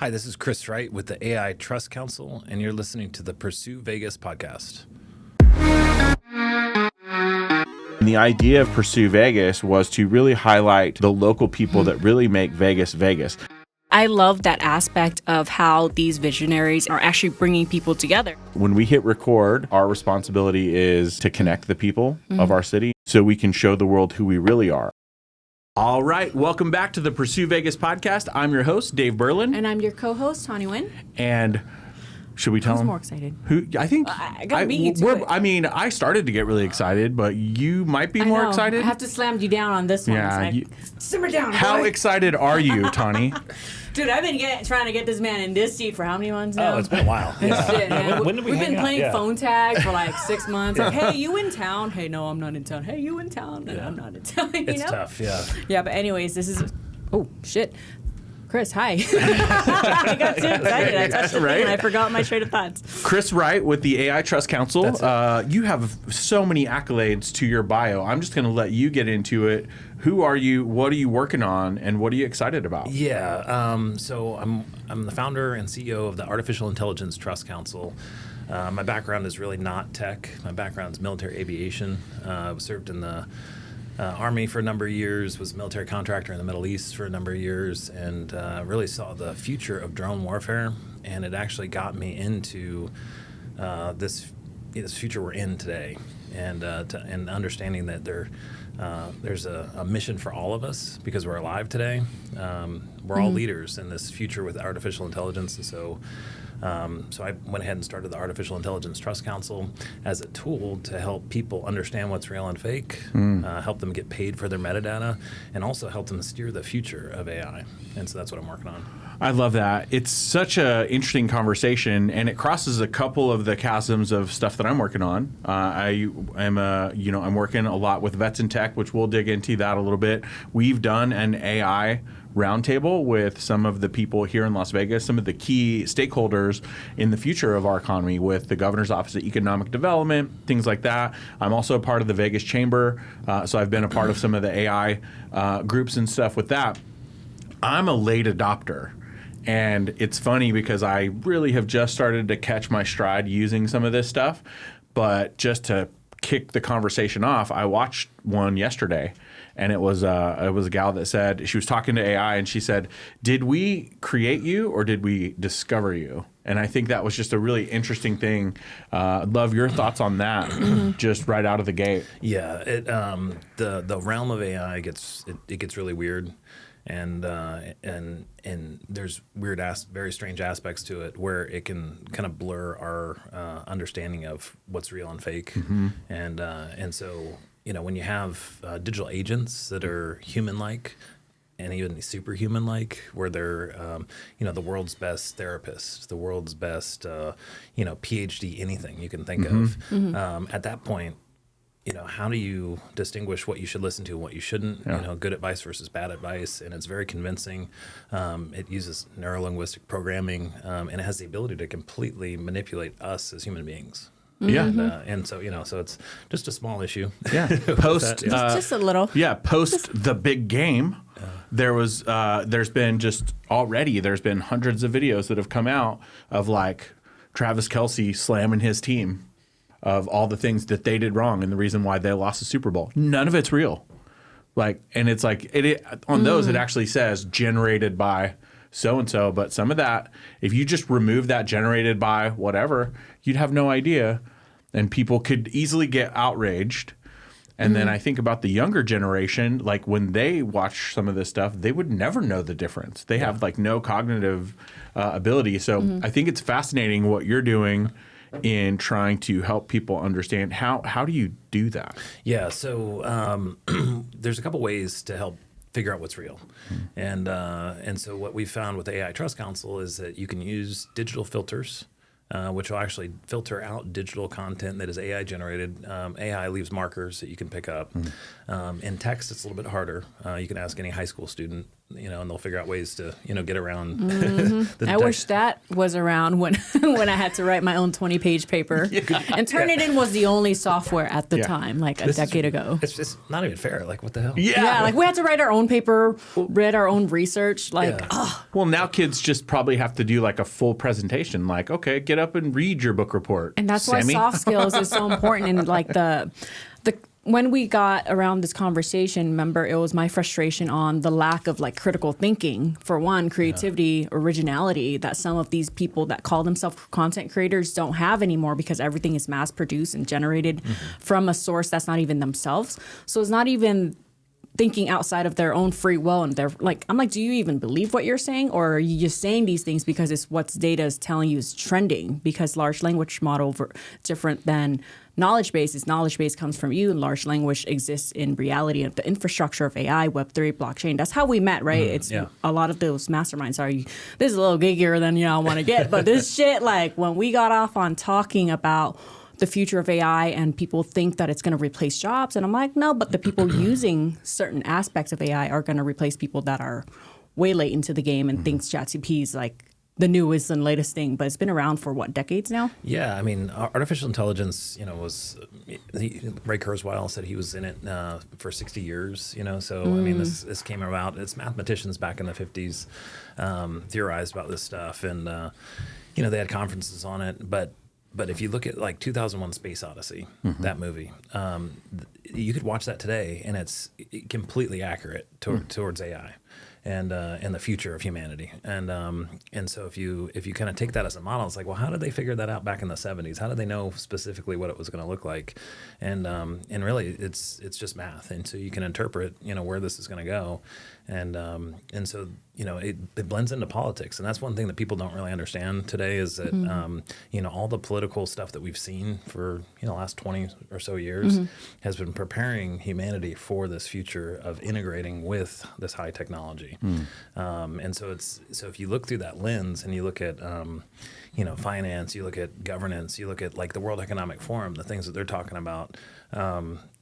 Hi, this is Chris Wright with the AI Trust Council, and you're listening to the Pursue Vegas podcast. And the idea of Pursue Vegas was to really highlight the local people that really make Vegas, Vegas. I love that aspect of how these visionaries are actually bringing people together. When we hit record, our responsibility is to connect the people of our city so we can show the world who we really are. All right, welcome back to the Pursue Vegas podcast. I'm your host, Dave Berlin. And I'm your co-host, Tawny Wynn. And should we tell Who's them? more excited? Who? I think I gotta beat you to it. I mean, I started to get really excited, but you might be more excited. I have to slam you down on this one. Yeah, simmer down. How boy. excited are you, Tawny? Dude, I've been trying to get this man in this seat for how many months now? Oh, it's been a while. Shit, man. When did we We've hang been out? playing phone tag for like 6 months. Like, hey, you in town? Hey, no, I'm not in town. Hey, you in town? And I'm not in town. You It's know? tough, yeah. Yeah, but anyways, this is... Oh, shit. Chris, hi. I got too excited. I touched the thing and I forgot my train of thoughts. Chris Wright with the AI Trust Council. You have so many accolades to your bio. I'm just going to let you get into it. Who are you? What are you working on? And what are you excited about? Yeah, so I'm the founder and CEO of the Artificial Intelligence Trust Council. My background is really not tech. My background is military aviation. I served in the Army for a number of years, was a military contractor in the Middle East for a number of years, and really saw the future of drone warfare. And it actually got me into this future we're in today, and understanding that there's a mission for all of us because we're alive today. We're all leaders in this future with artificial intelligence, and so I went ahead and started the Artificial Intelligence Trust Council as a tool to help people understand what's real and fake, help them get paid for their metadata, and also help them steer the future of AI. And so that's what I'm working on. I love that. It's such an interesting conversation, and it crosses a couple of the chasms of stuff that I'm working on. I'm working a lot with vets in tech, which we'll dig into that a little bit. We've done an AI roundtable with some of the people here in Las Vegas, some of the key stakeholders in the future of our economy with the Governor's Office of Economic Development, things like that. I'm also a part of the Vegas Chamber, so I've been a part of some of the AI groups and stuff with that. I'm a late adopter. And it's funny because I really have just started to catch my stride using some of this stuff. But just to kick the conversation off, I watched one yesterday, and it was a gal that said, she was talking to AI, and she said, "Did we create you or did we discover you?" And I think that was just a really interesting thing. I'd love your thoughts on that, just right out of the gate. Yeah, the realm of AI gets really weird. And there's weird, very strange aspects to it where it can kind of blur our understanding of what's real and fake. And so when you have digital agents that are human-like and even superhuman-like, where they're the world's best therapist, the world's best PhD, anything you can think of, at that point. How do you distinguish what you should listen to and what you shouldn't? Yeah. Good advice versus bad advice, and it's very convincing. It uses neurolinguistic programming, and it has the ability to completely manipulate us as human beings. Yeah, and so so it's just a small issue. yeah. Post Just a little. Yeah, post the big game. There's been hundreds of videos that have come out of like Travis Kelce slamming his team of all the things that they did wrong and the reason why they lost the Super Bowl. None of it's real. And it's like on those it actually says generated by so and so, but some of that, if you just remove that generated by whatever, you'd have no idea, and people could easily get outraged. And then I think about the younger generation, like when they watch some of this stuff, they would never know the difference. They have like no cognitive ability. So I think it's fascinating what you're doing in trying to help people understand how do you do that? Yeah, so there's a couple ways to help figure out what's real, and so what we found with the AI Trust Council is that you can use digital filters, which will actually filter out digital content that is AI generated. AI leaves markers that you can pick up. In text, it's a little bit harder. You can ask any high school student and they'll figure out ways to, get around. I wish that was around when when I had to write my own 20-page paper. And Turnitin was the only software at the time, like a decade ago. It's just not even fair. Like, what the hell? Yeah, like we had to write our own paper, read our own research. Like, Well, now kids just probably have to do like a full presentation. Like, okay, get up and read your book report. And that's why soft skills is so important. And like when we got around this conversation, remember, it was my frustration on the lack of like critical thinking, for one, creativity, originality, that some of these people that call themselves content creators don't have anymore because everything is mass produced and generated from a source that's not even themselves. So it's not even thinking outside of their own free will. And they're like, I'm like, do you even believe what you're saying? Or are you just saying these things because it's what data is telling you is trending? Because large language model different than knowledge base is knowledge base comes from you, and large language exists in reality of the infrastructure of AI, Web3, blockchain. That's how we met, right? It's a lot of those masterminds are, this is a little giggier than I want to get, but this shit, like when we got off on talking about the future of AI and people think that it's going to replace jobs, and I'm like, no, but the people using certain aspects of AI are going to replace people that are way late into the game and thinks ChatGPT is like the newest and latest thing, but it's been around for what, decades now? Yeah, I mean, artificial intelligence, was Ray Kurzweil said he was in it for 60 years, So I mean, this came about. It's mathematicians back in the 50s theorized about this stuff, and they had conferences on it. But if you look at like 2001: Space Odyssey, that movie, you could watch that today, and it's completely accurate towards AI. And the future of humanity, and so if you kind of take that as a model, it's like, well, how did they figure that out back in the 70s? How did they know specifically what it was going to look like? And really, it's just math, and so you can interpret where this is going to go, and so it blends into politics, and that's one thing that people don't really understand today is that all the political stuff that we've seen for the last 20 or so years has been preparing humanity for this future of integrating with this high technology. And so if you look through that lens and you look at finance, you look at governance, you look at like the World Economic Forum, the things that they're talking about,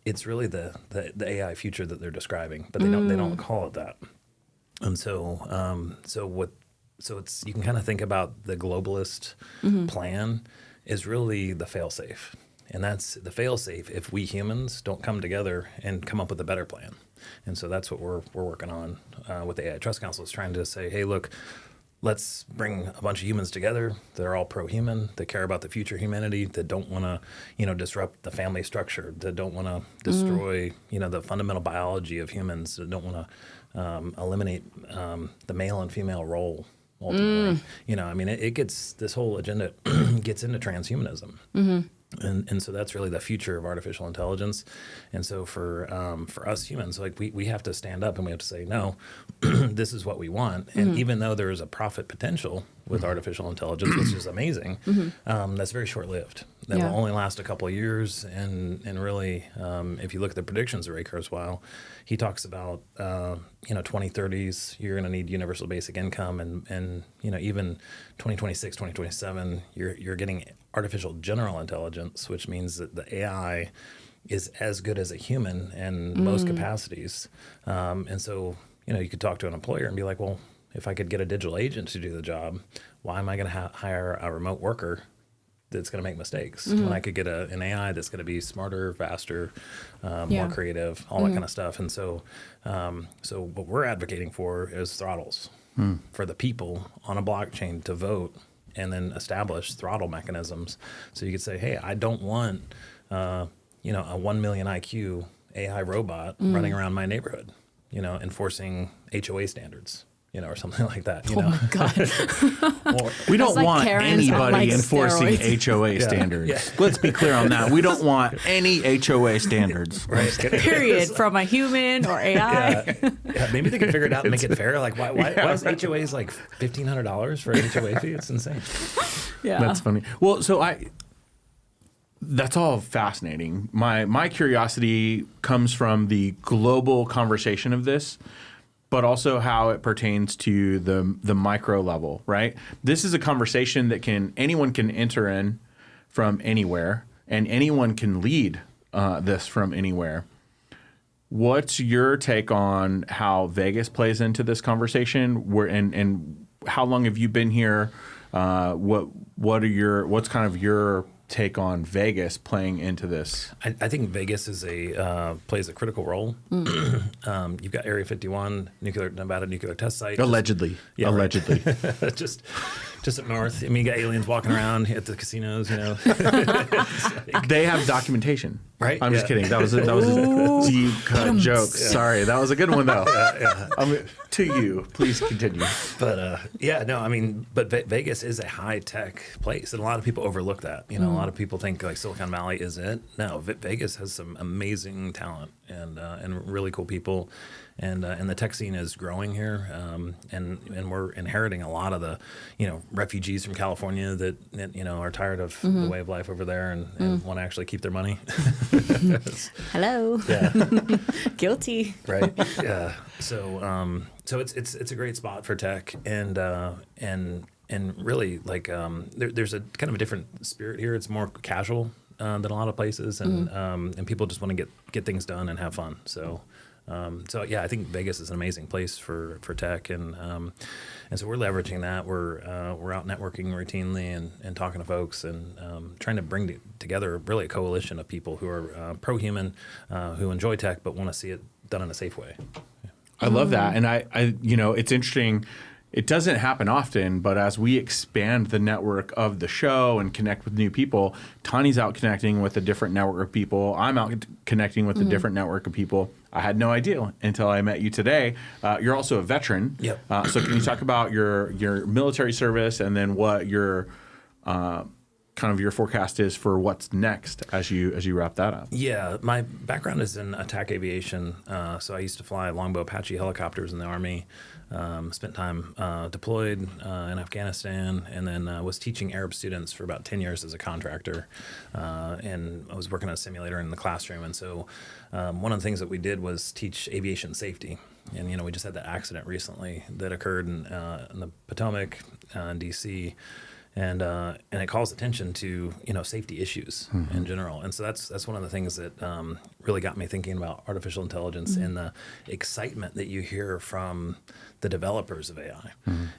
it's really the AI future that they're describing, but they don't call it that. And so it's, you can kind of think about the globalist plan is really the fail-safe. And that's the fail-safe if we humans don't come together and come up with a better plan. And so that's what we're working on with the AI Trust Council, is trying to say, hey, look, let's bring a bunch of humans together that are all pro-human, that care about the future of humanity, that don't want to, disrupt the family structure, that don't want to destroy, the fundamental biology of humans, that don't want to eliminate the male and female role. Ultimately, I mean, it gets, this whole agenda gets into transhumanism. And so that's really the future of artificial intelligence. And so for us humans, like we have to stand up and we have to say, no, this is what we want. And even though there is a profit potential with artificial intelligence, which is amazing, that's very short-lived. That will only last a couple of years. And really, if you look at the predictions of Ray Kurzweil, he talks about 2030s, you're going to need universal basic income, and even 2026, 2027, you're getting artificial general intelligence, which means that the AI is as good as a human in most capacities. And so, you could talk to an employer and be like, well, if I could get a digital agent to do the job, why am I going to hire a remote worker that's going to make mistakes when I could get an AI that's going to be smarter, faster, more creative, all that kind of stuff. And so what we're advocating for is throttles for the people on a blockchain to vote and then establish throttle mechanisms. So you could say, hey, I don't want a 1 million IQ AI robot running around my neighborhood, enforcing HOA standards. Or something like that. Oh my God. We don't want Karen's anybody like enforcing steroids. HOA standards. Let's be clear on that. We don't want any HOA standards. Right. Period. From a human or AI. Maybe they can figure it out and make it fair. Like, why is HOAs like $1,500 for an HOA fee? It's insane. Yeah. That's funny. Well, that's all fascinating. My curiosity comes from the global conversation of this, but also how it pertains to the micro level, right? This is a conversation that anyone can enter in from anywhere, and anyone can lead this from anywhere. What's your take on how Vegas plays into this conversation? And how long have you been here? What's kind of your take on Vegas playing into this? I think Vegas is plays a critical role. You've got Area 51, Nevada nuclear test site. Allegedly. Yeah, allegedly. Right. just up north. I mean, you got aliens walking around at the casinos, They have documentation. Right? I'm just kidding. That was a deep cut joke. Yeah. Sorry. That was a good one, though. To you. Please continue. But, but Vegas is a high-tech place, and a lot of people overlook that. A lot of people think, like, Silicon Valley is it. No, Vegas has some amazing talent and really cool people. And the tech scene is growing here, and we're inheriting a lot of the, refugees from California that are tired of the way of life over there and want to actually keep their money. Hello. Yeah. Guilty. Right. Yeah. So it's a great spot for tech, and really there's a kind of a different spirit here. It's more casual than a lot of places, and people just want to get things done and have fun. So I think Vegas is an amazing place for tech, and so we're leveraging that. We're out networking routinely and talking to folks and trying to bring together really a coalition of people who are pro-human, who enjoy tech but want to see it done in a safe way. I love that, and I it's interesting. It doesn't happen often, but as we expand the network of the show and connect with new people, Tani's out connecting with a different network of people. I'm out connecting with a different network of people. I had no idea until I met you today. You're also a veteran. Yep. So can you talk about your military service and then what your kind of your forecast is for what's next as you wrap that up? Yeah, my background is in attack aviation. So I used to fly Longbow Apache helicopters in the Army. Spent time deployed in Afghanistan, and then was teaching Arab students for about 10 years as a contractor. And I was working on a simulator in the classroom. And so one of the things that we did was teach aviation safety. And, we just had that accident recently that occurred in the Potomac, in D.C., and it calls attention to safety issues in general, and so that's one of the things that really got me thinking about artificial intelligence and the excitement that you hear from the developers of AI.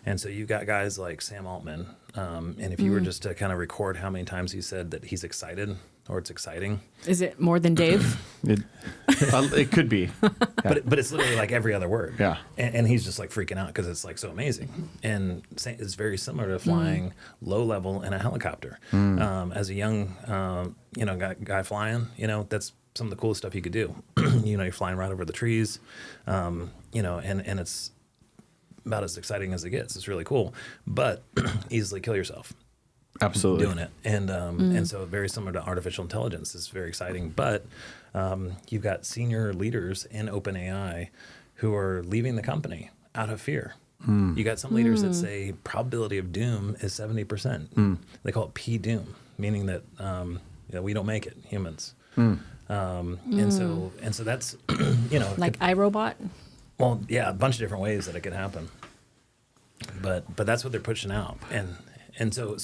And so you've got guys like Sam Altman, and if you were just to kind of record how many times he said that he's excited or it's exciting. Is it more than Dave? It could be. Yeah. But it's literally like every other word. Yeah. And he's just like freaking out because it's like so amazing. And it's very similar to flying low level in a helicopter. As a young guy flying, that's some of the coolest stuff you could do. You're flying right over the trees, and it's about as exciting as it gets. It's really cool, but easily kill yourself. Absolutely. Doing it. And so very similar to artificial intelligence. It's very exciting. But you've got senior leaders in OpenAI who are leaving the company out of fear. You got some leaders that say probability of doom is 70%. They call it P-doom, meaning that we don't make it, humans. And so that's, like iRobot? Well, yeah, a bunch of different ways that it could happen. But that's what they're pushing out. And so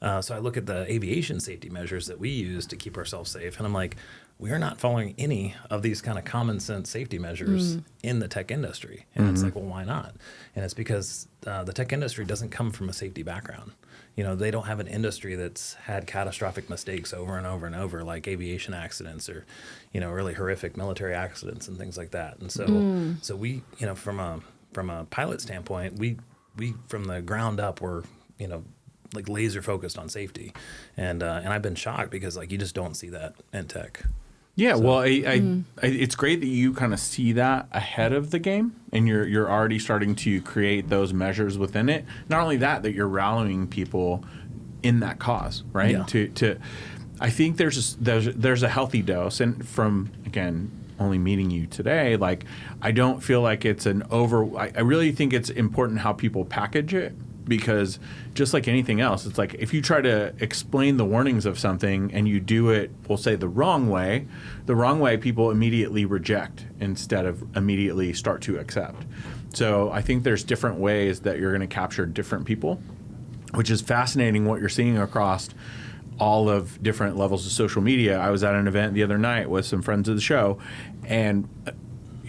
I look at the aviation safety measures that we use to keep ourselves safe, and I'm like, we are not following any of these kind of common sense safety measures in the tech industry. And it's like, well, why not? And it's because the tech industry doesn't come from a safety background. They don't have an industry that's had catastrophic mistakes over and over and over, like aviation accidents or, really horrific military accidents and things like that. And so we, from a pilot standpoint, we from the ground up, we're like laser focused on safety, and I've been shocked because you just don't see that in tech. Yeah, well, it's great that you kind of see that ahead of the game, and you're already starting to create those measures within it. Not only that you're rallying people in that cause, right? Yeah. To I think there's a healthy dose, and from again only meeting you today, I don't feel like it's an over. I really think it's important how people package it. Because just like anything else, it's like if you try to explain the warnings of something and you do it, we'll say the wrong way people immediately reject instead of immediately start to accept. So I think there's different ways that you're going to capture different people, which is fascinating what you're seeing across all of different levels of social media. I was at an event the other night with some friends of the show, and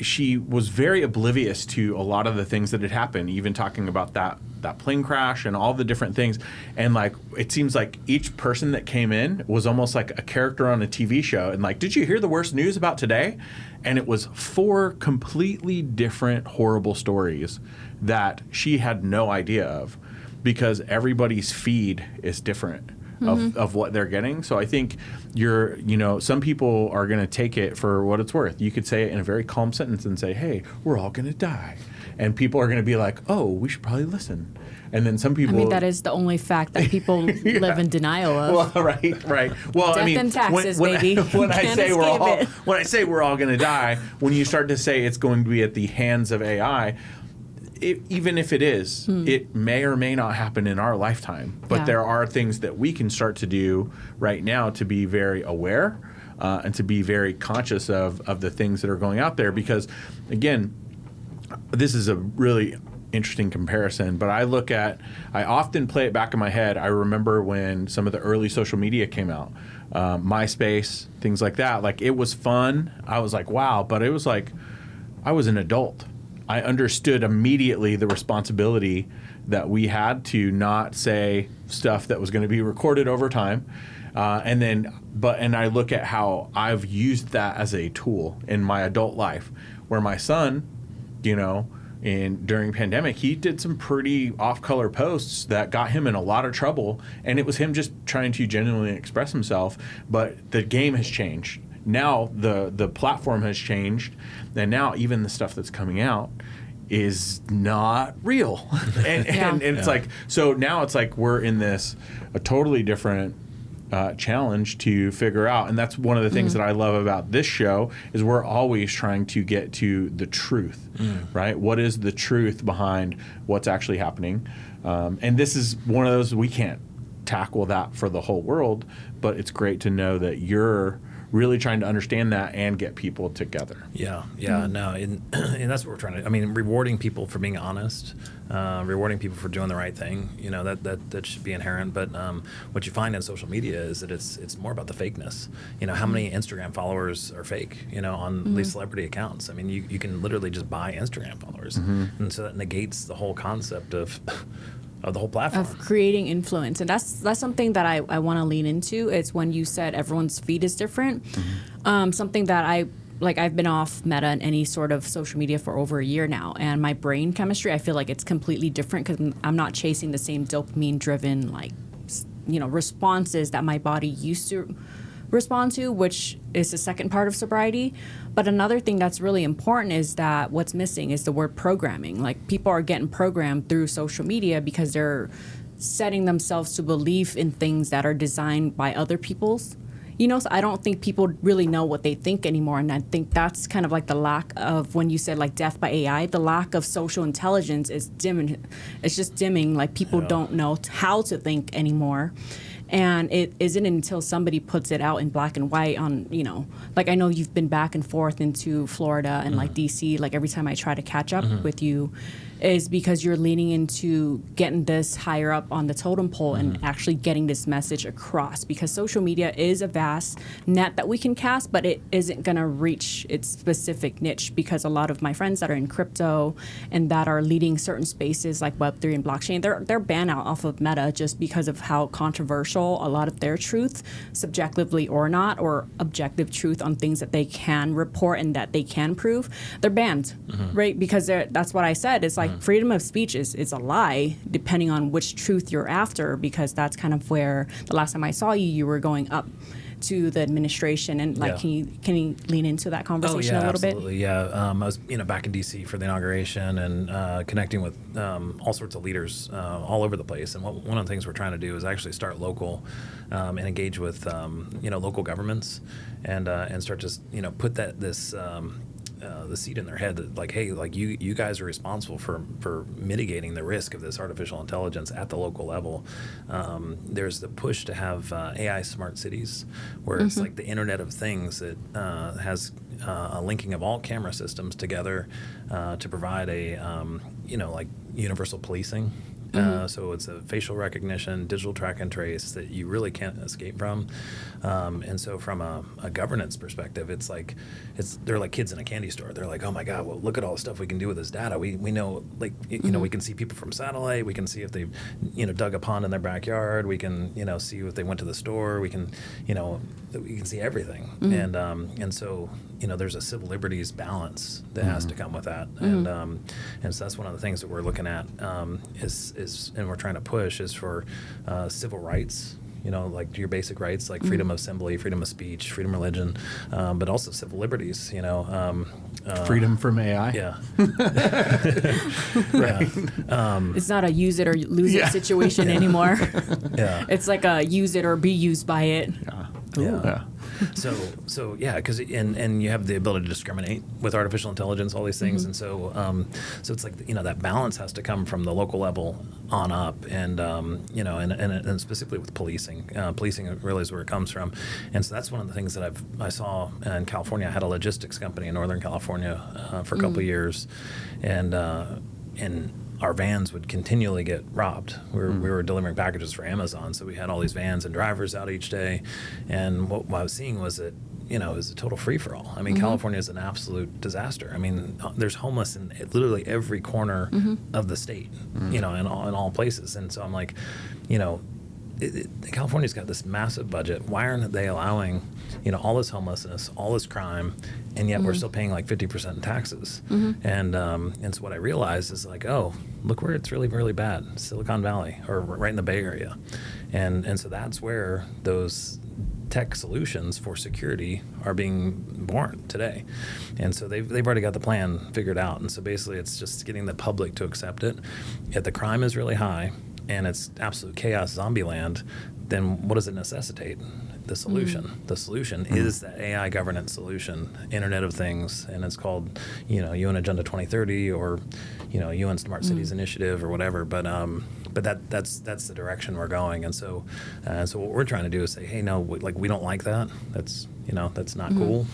she was very oblivious to a lot of the things that had happened, even talking about that plane crash and all the different things. And like, it seems like each person that came in was almost like a character on a TV show. And like, did you hear the worst news about today? And it was 4 completely different horrible stories that she had no idea of, because everybody's feed is different of what they're getting. So I think some people are going to take it for what it's worth. You could say it in a very calm sentence and say, hey, we're all going to die. And people are going to be like, oh, we should probably listen. And then some people... I mean, that is the only fact that people live in denial of. Well, right. Well, Death I mean, and taxes, when baby. when I say we're all going to die, when you start to say it's going to be at the hands of AI, even if it is, it may or may not happen in our lifetime. But there are things that we can start to do right now to be very aware and to be very conscious of the things that are going out there. Because, again, this is a really interesting comparison, but I often play it back in my head. I remember when some of the early social media came out, MySpace, things like that. Like, it was fun. I was like, wow. But it was like, I was an adult. I understood immediately the responsibility that we had to not say stuff that was going to be recorded over time. And I look at how I've used that as a tool in my adult life, where my son, during pandemic, he did some pretty off-color posts that got him in a lot of trouble, and it was him just trying to genuinely express himself. But the game has changed. Now the platform has changed, and now even the stuff that's coming out is not real. and it's like, so now it's like we're in a totally different challenge to figure out. And that's one of the things that I love about this show, is we're always trying to get to the truth, right? What is the truth behind what's actually happening? And this is one of those, we can't tackle that for the whole world, but it's great to know that you're really trying to understand that and get people together. No, and that's what we're trying to. I mean, rewarding people for being honest, rewarding people for doing the right thing. That should be inherent. But what you find in social media is that it's more about the fakeness. How many Instagram followers are fake? On these celebrity accounts. I mean, you can literally just buy Instagram followers, and so that negates the whole concept of the whole platform. Of creating influence. And that's something that I want to lean into. It's when you said everyone's feed is different. Something that I've been off Meta and any sort of social media for over a year now. And my brain chemistry, I feel like it's completely different, because I'm not chasing the same dopamine-driven, responses that my body used to respond to, which is the second part of sobriety. But another thing that's really important is that what's missing is the word programming. Like, people are getting programmed through social media because they're setting themselves to believe in things that are designed by other people's. So I don't think people really know what they think anymore. And I think that's kind of like the lack of, when you said like death by AI, the lack of social intelligence is dimming. It's just dimming. Like, people don't know how to think anymore. And it isn't until somebody puts it out in black and white on, I know you've been back and forth into Florida and like DC, like every time I try to catch up with you, is because you're leaning into getting this higher up on the totem pole and actually getting this message across. Because social media is a vast net that we can cast, but it isn't going to reach its specific niche, because a lot of my friends that are in crypto and that are leading certain spaces like Web3 and blockchain, they're banned out off of Meta just because of how controversial a lot of their truth, subjectively or not, or objective truth on things that they can report and that they can prove, they're banned, right? Because that's what I said. It's like freedom of speech is a lie, depending on which truth you're after, because that's kind of where the last time I saw you were going up to the administration. And can you lean into that conversation a little absolutely. bit? Yeah, I was back in DC for the inauguration and connecting with all sorts of leaders all over the place. And one of the things we're trying to do is actually start local and engage with local governments and start to put the seed in their head that, like, hey, like, you guys are responsible for mitigating the risk of this artificial intelligence at the local level. There's the push to have AI smart cities, where it's like the Internet of Things that has a linking of all camera systems together to provide a universal policing. So it's a facial recognition, digital track and trace that you really can't escape from. And so from a governance perspective, they're like kids in a candy store. They're like, oh my God, well, look at all the stuff we can do with this data. We know, like, we can see people from satellite. We can see if they've, dug a pond in their backyard. We can, see if they went to the store. We can, we can see everything. And so, there's a civil liberties balance that has to come with that. And so that's one of the things that we're looking at is and we're trying to push is for civil rights. Like your basic rights, like freedom of assembly, freedom of speech, freedom of religion, but also civil liberties. Freedom from AI. Yeah. Right. It's not a use it or lose it situation anymore. Yeah. It's like a use it or be used by it. Yeah. So yeah, because and you have the ability to discriminate with artificial intelligence, all these things, and so it's like that balance has to come from the local level on up, and and specifically with policing. Policing really is where it comes from, and so that's one of the things that I saw in California. I had a logistics company in Northern California for a couple of years, and our vans would continually get robbed. We were delivering packages for Amazon, so we had all these vans and drivers out each day. And what I was seeing was that, it was a total free-for-all. I mean, California is an absolute disaster. I mean, there's homeless in literally every corner of the state, in all places. And so I'm like, California's got this massive budget. Why aren't they allowing, all this homelessness, all this crime, and yet we're still paying like 50% in taxes? And so what I realized is like, oh, look where it's really, really bad, Silicon Valley, or right in the Bay Area. And so that's where those tech solutions for security are being born today. And so they've already got the plan figured out. And so basically it's just getting the public to accept it. If the crime is really high, and it's absolute chaos, zombie land, then what does it necessitate? The solution. The solution is that AI governance solution, Internet of Things, and it's called, UN Agenda 2030 or, UN Smart Cities Initiative or whatever. But that's the direction we're going. And so what we're trying to do is say, hey, no, we don't like that. That's that's not cool.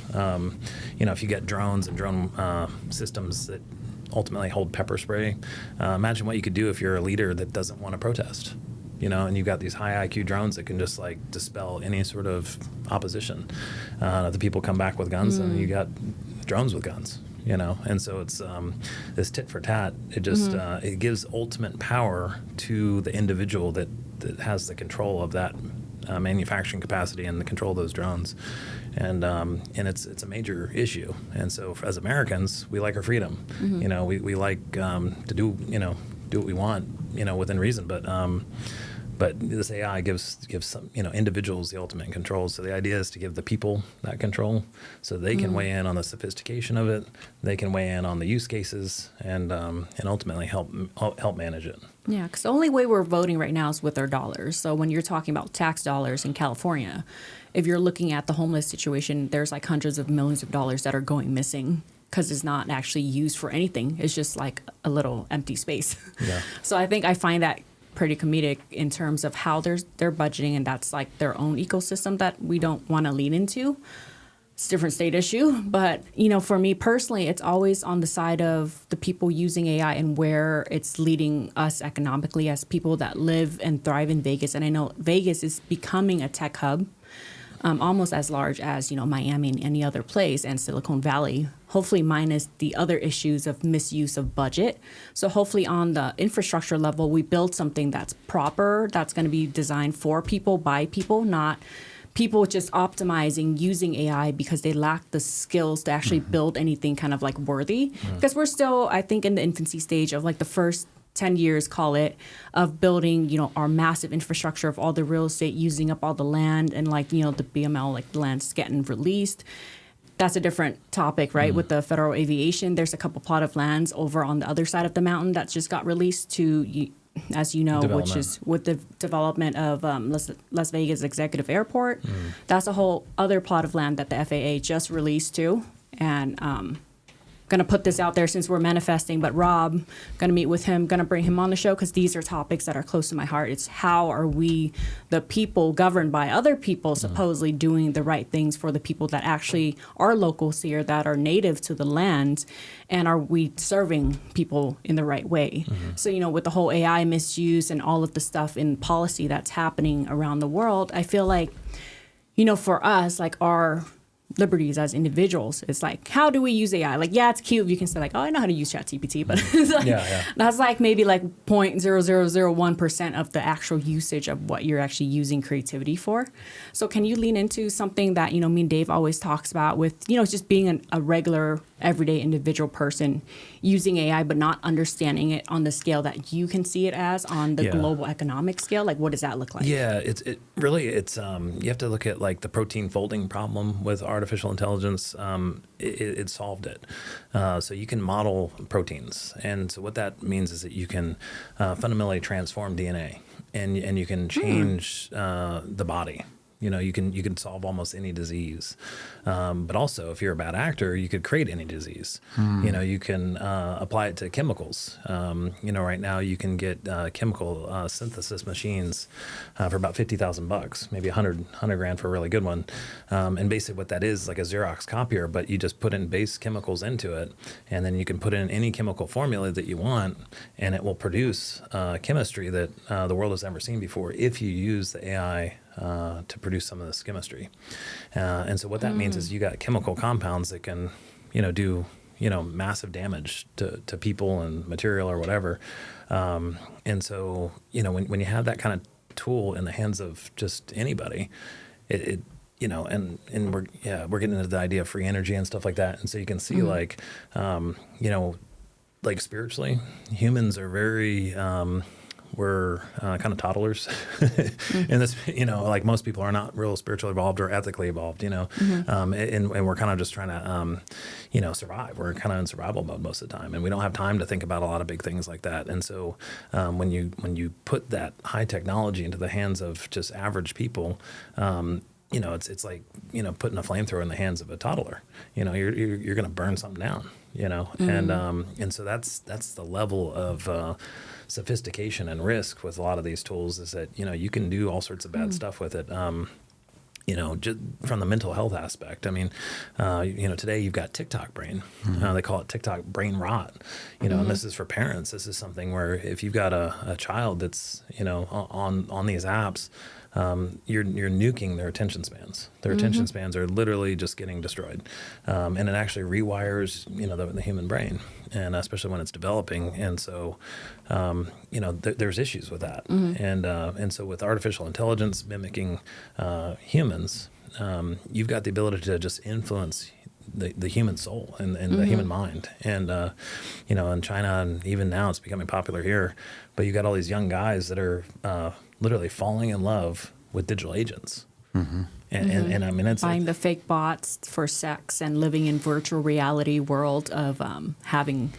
If you get drones and drone systems that ultimately hold pepper spray. Imagine what you could do if you're a leader that doesn't want to protest, and you've got these high IQ drones that can just like dispel any sort of opposition. The people come back with guns and you got drones with guns, and so it's this tit for tat. It just it gives ultimate power to the individual that has the control of that manufacturing capacity and the control of those drones. And it's a major issue. And so as Americans, we like our freedom. We like to do what we want, within reason. But this AI gives some individuals the ultimate control. So the idea is to give the people that control, so they can weigh in on the sophistication of it. They can weigh in on the use cases, and ultimately help manage it. Yeah, because the only way we're voting right now is with our dollars. So when you're talking about tax dollars in California, if you're looking at the homeless situation, there's like hundreds of millions of dollars that are going missing because it's not actually used for anything. It's just like a little empty space. Yeah. So I find that pretty comedic in terms of how they're budgeting, and that's like their own ecosystem that we don't want to lean into. It's a different state issue, but for me personally, it's always on the side of the people using AI and where it's leading us economically as people that live and thrive in Vegas. And I know Vegas is becoming a tech hub, almost as large as Miami and any other place, and Silicon Valley. Hopefully, minus the other issues of misuse of budget. So hopefully, on the infrastructure level, we build something that's proper, that's going to be designed for people, by people, not people just optimizing using AI because they lack the skills to actually build anything kind of like worthy. Because we're still, I think, in the infancy stage of like the first 10 years, call it, of building, our massive infrastructure of all the real estate, using up all the land, and like, the BML, like the land's getting released. That's a different topic, right? With the federal aviation, there's a couple plot of lands over on the other side of the mountain that just got released to, as you know, which is with the development of Las Vegas Executive Airport. That's a whole other plot of land that the FAA just released to. And gonna put this out there since we're manifesting, but Rob, gonna meet with him, gonna bring him on the show because these are topics that are close to my heart. It's how are we, the people governed by other people, supposedly doing the right things for the people that actually are locals here, that are native to the land, and are we serving people in the right way? So, you know, with the whole AI misuse and all of the stuff in policy that's happening around the world, I feel like, you know, for us, like our liberties as individuals, it's like, how do we use AI? Like, yeah, it's cute. You can say like, oh, I know how to use ChatGPT, but it's like, that's like maybe like 0.0001% of the actual usage of what you're actually using creativity for. So can you lean into something that, you know, me and Dave always talks about with, you know, just being a regular everyday individual person using AI, but not understanding it on the scale that you can see it as on the global economic scale? Like, what does that look like? Yeah, it really, you have to look at like the protein folding problem with artificial intelligence. It solved it. So you can model proteins. And so what that means is that you can fundamentally transform DNA and you can change the body. You know, you can solve almost any disease, but also if you're a bad actor, you could create any disease. You know, you can apply it to chemicals. You know, right now you can get chemical synthesis machines for about $50,000, maybe 100 grand for a really good one. And basically, what that is like a Xerox copier, but you just put in base chemicals into it, and then you can put in any chemical formula that you want, and it will produce chemistry that the world has never seen before if you use the AI to produce some of this chemistry. And so what that means is you got chemical compounds that can, you know, do, you know, massive damage to people and material or whatever. And so, you know, when you have that kind of tool in the hands of just anybody, it you know, and we're getting into the idea of free energy and stuff like that. And so you can see like, you know, like spiritually, humans are very, we're kind of toddlers. And this, you know, like most people are not real spiritually evolved or ethically evolved, you know, and we're kind of just trying to, you know, survive. We're kind of in survival mode most of the time, and we don't have time to think about a lot of big things like that. And so when you put that high technology into the hands of just average people, you know, it's like, you know, putting a flamethrower in the hands of a toddler. You know, you're going to burn something down, you know, and so that's the level of sophistication and risk with a lot of these tools, is that, you know, you can do all sorts of bad stuff with it. You know, just from the mental health aspect. I mean, you know, today you've got TikTok brain. They call it TikTok brain rot. You know, and this is for parents. This is something where if you've got a child that's, you know, on these apps, you're nuking their attention spans. Their attention spans are literally just getting destroyed, and it actually rewires, you know, the human brain, and especially when it's developing. And so, you know, there's issues with that, and so with artificial intelligence mimicking humans, you've got the ability to just influence the human soul and the human mind. And, you know, in China, and even now it's becoming popular here, but you got all these young guys that are literally falling in love with digital agents. And I mean, it's buying the fake bots for sex and living in virtual reality world of having,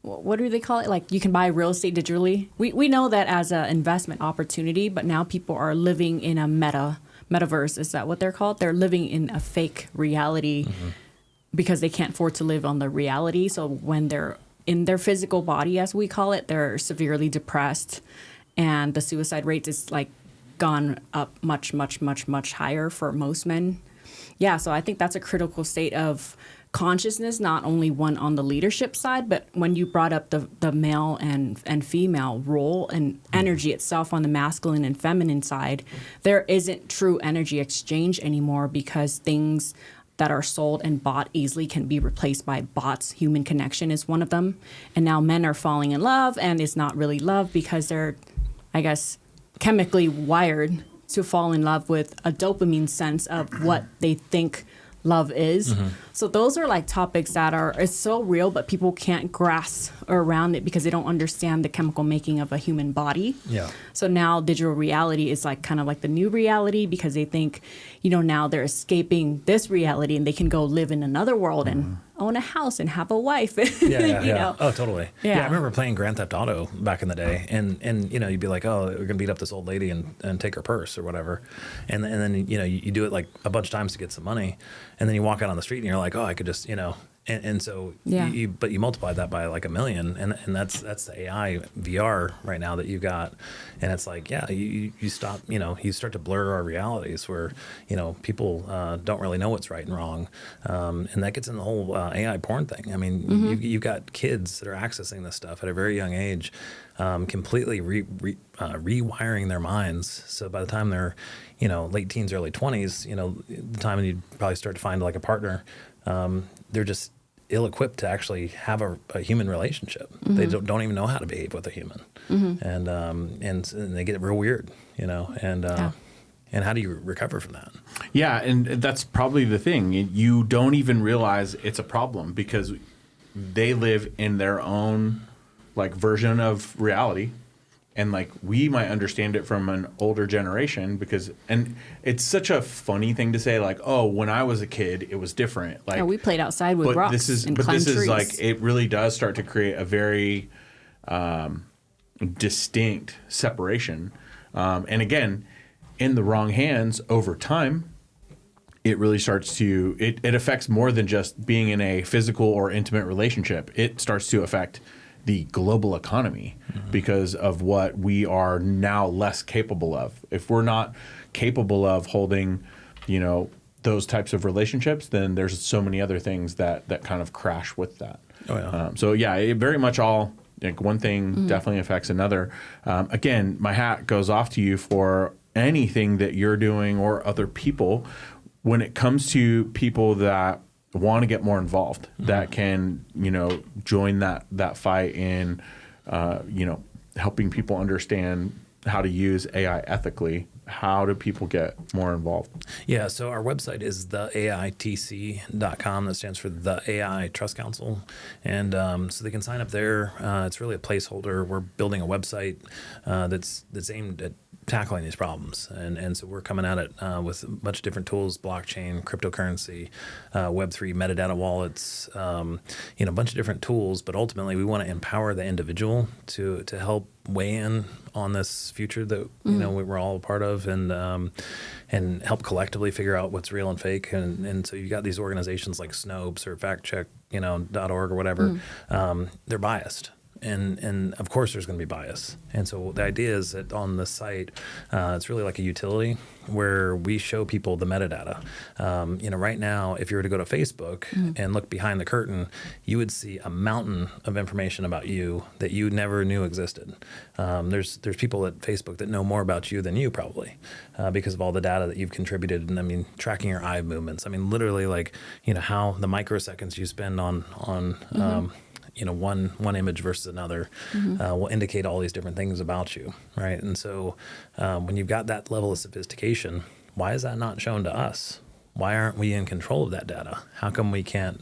what do they call it? Like, you can buy real estate digitally. We know that as an investment opportunity, but now people are living in a metaverse. Is that what they're called? They're living in a fake reality because they can't afford to live on the reality. So when they're in their physical body, as we call it, they're severely depressed, and the suicide rate is like gone up much higher for most men. Yeah, so I think that's a critical state of consciousness, not only one on the leadership side, but when you brought up the male and female role and energy itself on the masculine and feminine side, there isn't true energy exchange anymore because things that are sold and bought easily can be replaced by bots. Human connection is one of them. And now men are falling in love, and it's not really love because they're, I guess, chemically wired to fall in love with a dopamine sense of what they think love is. So those are like topics that it's so real, but people can't grasp around it because they don't understand the chemical making of a human body. Yeah. So now digital reality is like kind of like the new reality because they think, you know, now they're escaping this reality and they can go live in another world and own a house and have a wife. Yeah. You know? Oh, totally. Yeah, I remember playing Grand Theft Auto back in the day, and you know, you'd be like, oh, we're gonna beat up this old lady and take her purse or whatever, and then you know, you do it like a bunch of times to get some money, and then you walk out on the street and you're like, oh, I could just, you know, And so, Yeah. but you multiply that by like 1 million, and that's the AI VR right now that you got, and it's like, yeah, you stop, you start to blur our realities where, people don't really know what's right and wrong, and that gets in the whole AI porn thing. I mean, you've got kids that are accessing this stuff at a very young age, completely rewiring their minds. So by the time they're, late teens, early 20s, the time you'd probably start to find like a partner, they're just ill-equipped to actually have a human relationship. They don't even know how to behave with a human, and they get real weird, and how do you recover from that? Yeah, and that's probably the thing. You don't even realize it's a problem because they live in their own like version of reality. And like we might understand it from an older generation and it's such a funny thing to say, like, oh, when I was a kid, it was different. Like, we played outside with rocks. This is trees. like, it really does start to create a very distinct separation. And again, in the wrong hands over time, it really starts to, it affects more than just being in a physical or intimate relationship. It starts to affect the global economy because of what we are now less capable of. If we're not capable of holding, those types of relationships, then there's so many other things that kind of crash with that. Oh, yeah. So yeah, it very much all, like one thing definitely affects another. Again, my hat goes off to you for anything that you're doing or other people when it comes to people that want to get more involved, that can, join that fight in, helping people understand how to use AI ethically. How do people get more involved? Yeah, so our website is theaitc.com. That stands for the AI Trust Council. And so they can sign up there. It's really a placeholder. We're building a website that's aimed at tackling these problems. And so we're coming at it with a bunch of different tools: blockchain, cryptocurrency, Web3, metadata wallets, a bunch of different tools. But ultimately, we want to empower the individual to help weigh in on this future that we're all a part of, and help collectively figure out what's real and fake. And so you got these organizations like Snopes or factcheck.org or whatever. They're biased. And of course there's going to be bias. And so the idea is that on the site, it's really like a utility where we show people the metadata. Right now, if you were to go to Facebook and look behind the curtain, you would see a mountain of information about you that you never knew existed. There's people at Facebook that know more about you than you probably, because of all the data that you've contributed. And I mean, tracking your eye movements. I mean, literally, like, how the microseconds you spend on one image versus another will indicate all these different things about you, right? And so when you've got that level of sophistication, why is that not shown to us? Why aren't we in control of that data? How come we can't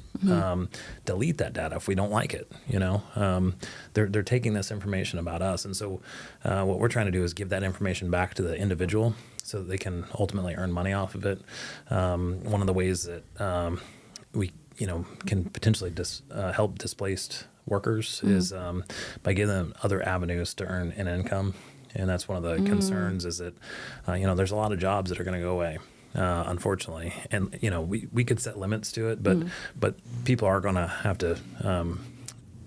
delete that data if we don't like it? They're taking this information about us, and so what we're trying to do is give that information back to the individual so that they can ultimately earn money off of it. One of the ways that we can potentially help displaced workers is by giving them other avenues to earn an income. And that's one of the concerns, is that, there's a lot of jobs that are going to go away, unfortunately. And, we could set limits to it, but people are going to have to,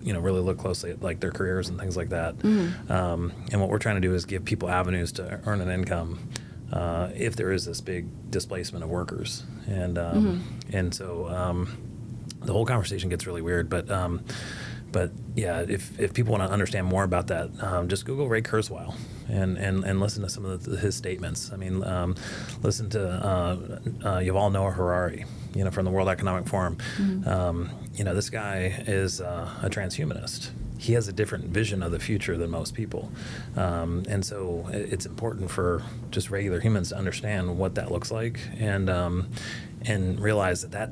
really look closely at like their careers and things like that. And what we're trying to do is give people avenues to earn an income if there is this big displacement of workers. And so the whole conversation gets really weird, but yeah, if people want to understand more about that, just Google Ray Kurzweil and listen to some of his statements. I mean, listen to Yuval Noah Harari, from the World Economic Forum. This guy is a transhumanist. He has a different vision of the future than most people. And so it's important for just regular humans to understand what that looks like, and realize that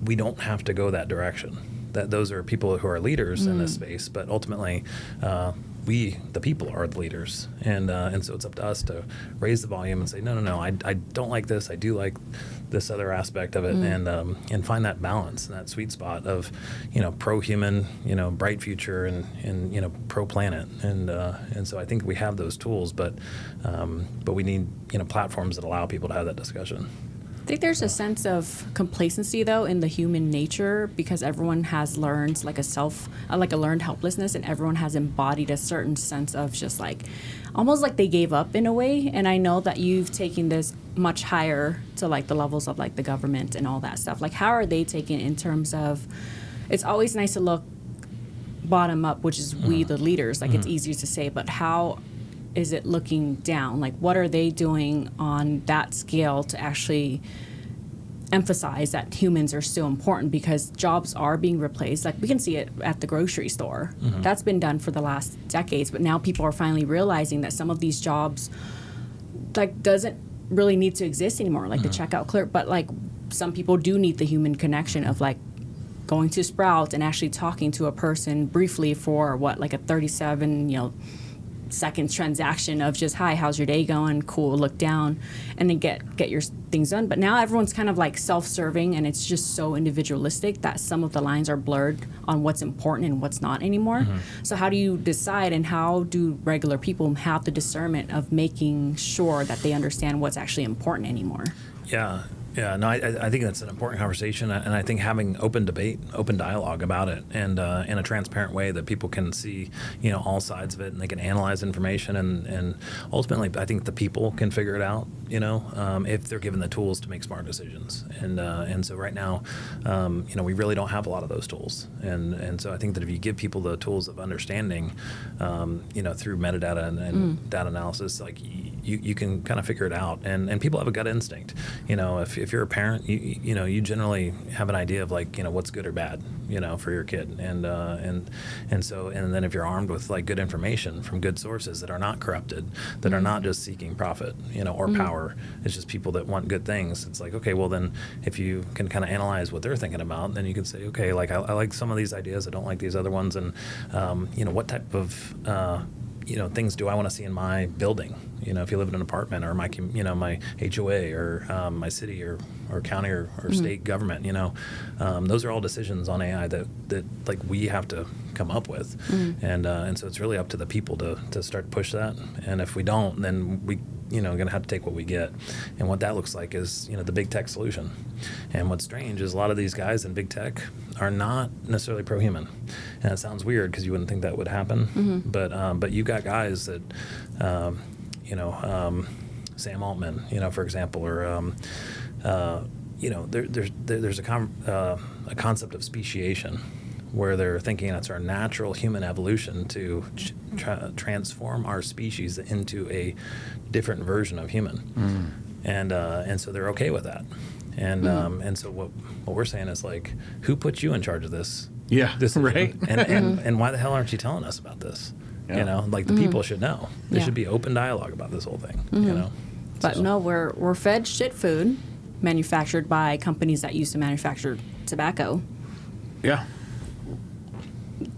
we don't have to go that direction. That those are people who are leaders in this space, but ultimately, we, the people, are the leaders, and so it's up to us to raise the volume and say, no, I don't like this. I do like this other aspect of it, and find that balance and that sweet spot of, pro-human, bright future, and pro-planet, and so I think we have those tools, but we need platforms that allow people to have that discussion. I think there's a sense of complacency though in the human nature because everyone has learned like a learned helplessness, and everyone has embodied a certain sense of just like almost like they gave up in a way. And I know that you've taken this much higher to like the levels of like the government and all that stuff. Like how are they taking it in terms of, it's always nice to look bottom up, which is we the leaders, like it's easier to say, but how is it looking down? Like what are they doing on that scale to actually emphasize that humans are still important, because jobs are being replaced? Like we can see it at the grocery store. That's been done for the last decades, but now people are finally realizing that some of these jobs like doesn't really need to exist anymore, like the checkout clerk, but like some people do need the human connection of like going to Sprouts and actually talking to a person briefly for what, like a 37 second transaction of just, hi, how's your day going? Cool, look down, and then get your things done. But now everyone's kind of like self-serving, and it's just so individualistic that some of the lines are blurred on what's important and what's not anymore. So how do you decide, and how do regular people have the discernment of making sure that they understand what's actually important anymore? Yeah, no, I think that's an important conversation, and I think having open debate, open dialogue about it, and in a transparent way that people can see, all sides of it, and they can analyze information, and ultimately, I think the people can figure it out, if they're given the tools to make smart decisions, and so right now, we really don't have a lot of those tools, and so I think that if you give people the tools of understanding, through metadata and data analysis, like you can kind of figure it out, and people have a gut instinct, if you're a parent, you generally have an idea of like what's good or bad, for your kid, and then if you're armed with like good information from good sources that are not corrupted, that are not just seeking profit, or power, it's just people that want good things. It's like, okay, well then if you can kind of analyze what they're thinking about, then you can say, okay, like I like some of these ideas, I don't like these other ones, and what type of things do I want to see in my building? If you live in an apartment, or my HOA, or my city or county or state government, those are all decisions on AI that like we have to come up with, and so it's really up to the people to start to push that. And if we don't, then we going to have to take what we get, and what that looks like is the big tech solution. And what's strange is a lot of these guys in big tech are not necessarily pro-human, and it sounds weird because you wouldn't think that would happen, but you got guys that Sam Altman, for example, or there's a concept of speciation, where they're thinking that's our natural human evolution to transform our species into a different version of human, and so they're okay with that, and so what we're saying is like, who put you in charge of this? Yeah, right. And why the hell aren't you telling us about this? Yeah. Like the people should know. There should be open dialogue about this whole thing. But no, we're fed shit food manufactured by companies that used to manufacture tobacco. Yeah.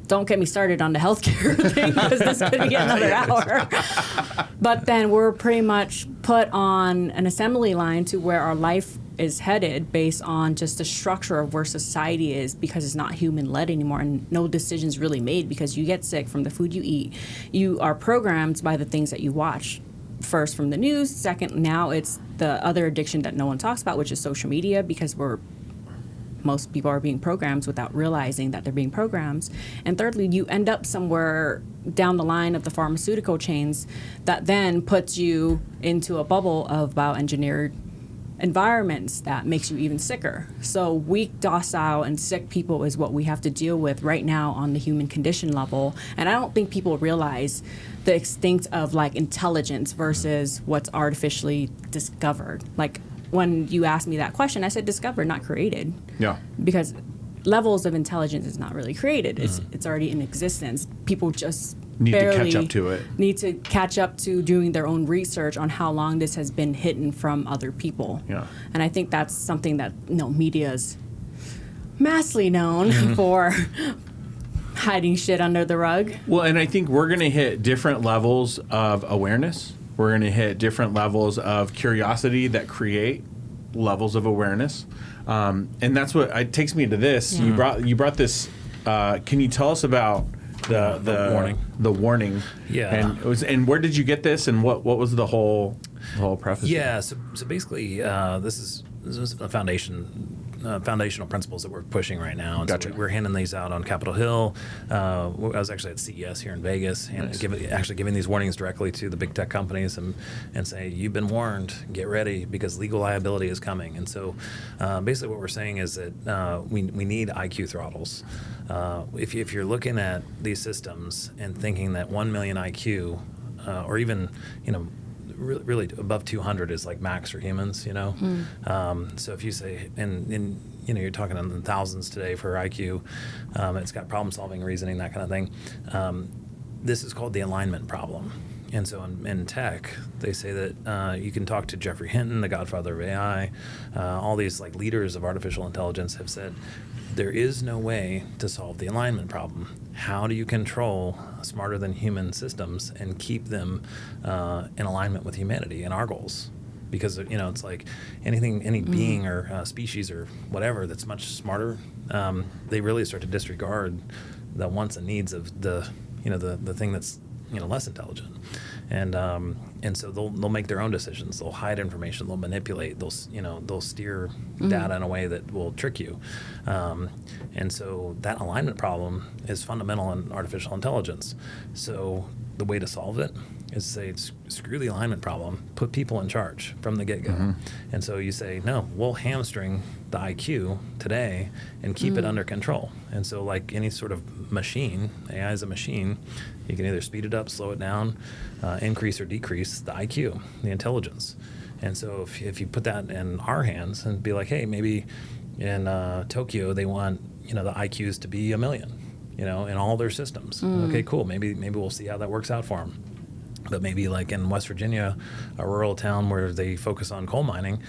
Don't get me started on the healthcare thing, because this could be another hour. But then we're pretty much put on an assembly line to where our life is headed based on just the structure of where society is, because it's not human-led anymore, and no decisions really made, because you get sick from the food you eat. You are programmed by the things that you watch. First from the news, second now it's the other addiction that no one talks about, which is social media, because most people are being programmed without realizing that they're being programmed. And thirdly, you end up somewhere down the line of the pharmaceutical chains that then puts you into a bubble of bioengineered environments that makes you even sicker. So weak, docile, and sick people is what we have to deal with right now on the human condition level. And I don't think people realize the extent of like intelligence versus what's artificially discovered. Like when you asked me that question, I said discovered, not created. Yeah. Because levels of intelligence is not really created. It's already in existence. People just need barely to catch up to it. Need to catch up to doing their own research on how long this has been hidden from other people. Yeah. And I think that's something that media is massively known for hiding shit under the rug. Well, and I think we're going to hit different levels of awareness. We're going to hit different levels of curiosity that create levels of awareness. And that's what it takes me to this. Yeah. You brought this. Can you tell us about the warning? The warning. Yeah. And where did you get this? And what was the whole preface? Yeah. So basically, this is a foundational principles that we're pushing right now. And Gotcha. so we're handing these out on Capitol Hill. I was actually at CES here in Vegas, and Nice. giving these warnings directly to the big tech companies and say, you've been warned, get ready, because legal liability is coming. And so basically what we're saying is that we need IQ throttles. If you're looking at these systems and thinking that 1 million IQ, or even, really above 200 is like max for humans, So if you say, and you're talking in the thousands today for IQ, it's got problem solving, reasoning, that kind of thing. This is called the alignment problem. And so in tech, they say that you can talk to Jeffrey Hinton, the godfather of AI. All these like leaders of artificial intelligence have said, there is no way to solve the alignment problem. How do you control smarter than human systems and keep them in alignment with humanity and our goals? Because it's like any being or species or whatever that's much smarter, they really start to disregard the wants and needs of the thing that's less intelligent, and so they'll make their own decisions. They'll hide information. They'll manipulate. They'll steer data in a way that will trick you, and so that alignment problem is fundamental in artificial intelligence. So the way to solve it is say, screw the alignment problem. Put people in charge from the get-go, and so you say, no, we'll hamstring the IQ today and keep it under control. And so like any sort of machine, AI is a machine, you can either speed it up, slow it down, increase or decrease the IQ, the intelligence. And so if you put that in our hands and be like, hey, maybe in Tokyo they want the IQs to be 1 million, in all their systems. Okay, cool. Maybe we'll see how that works out for them. But maybe like in West Virginia, a rural town where they focus on coal mining,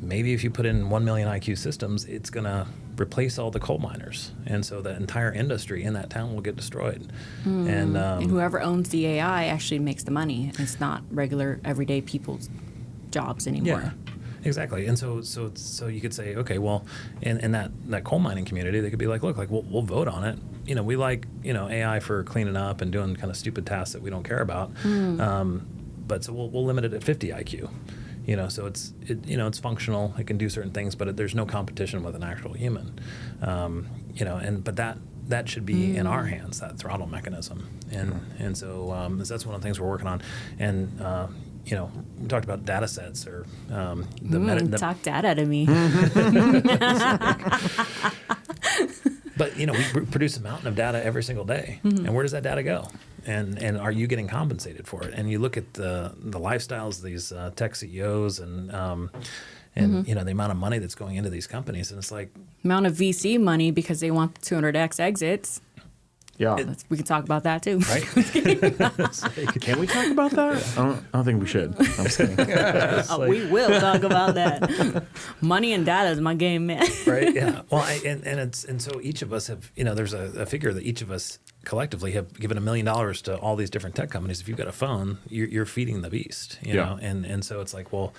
maybe if you put in 1 million IQ systems, it's going to replace all the coal miners. And so the entire industry in that town will get destroyed. And whoever owns the AI actually makes the money. It's not regular, everyday people's jobs anymore. Yeah, exactly. And so you could say, okay, well, in that coal mining community, they could be like, look, like we'll vote on it. We like, AI for cleaning up and doing kind of stupid tasks that we don't care about. But so we'll limit it at 50 IQ. So it's functional. It can do certain things, but there's no competition with an actual human. But that should be in our hands, that throttle mechanism. And so that's one of the things we're working on. And we talked about data sets or talk data to me. But we produce a mountain of data every single day, and where does that data go? And are you getting compensated for it? And you look at the lifestyles of these tech CEOs and the amount of money that's going into these companies, and it's like amount of VC money because they want the 200x exits. Yeah, we can talk about that too. Right? Can we talk about that? I don't think we should. I'm just kidding. We will talk about that. Money and data is my game, man. Right? Yeah. Well, and so each of us have, there's a figure that each of us collectively have given $1 million to all these different tech companies. If you've got a phone, you're feeding the beast, you know? And so it's like, well,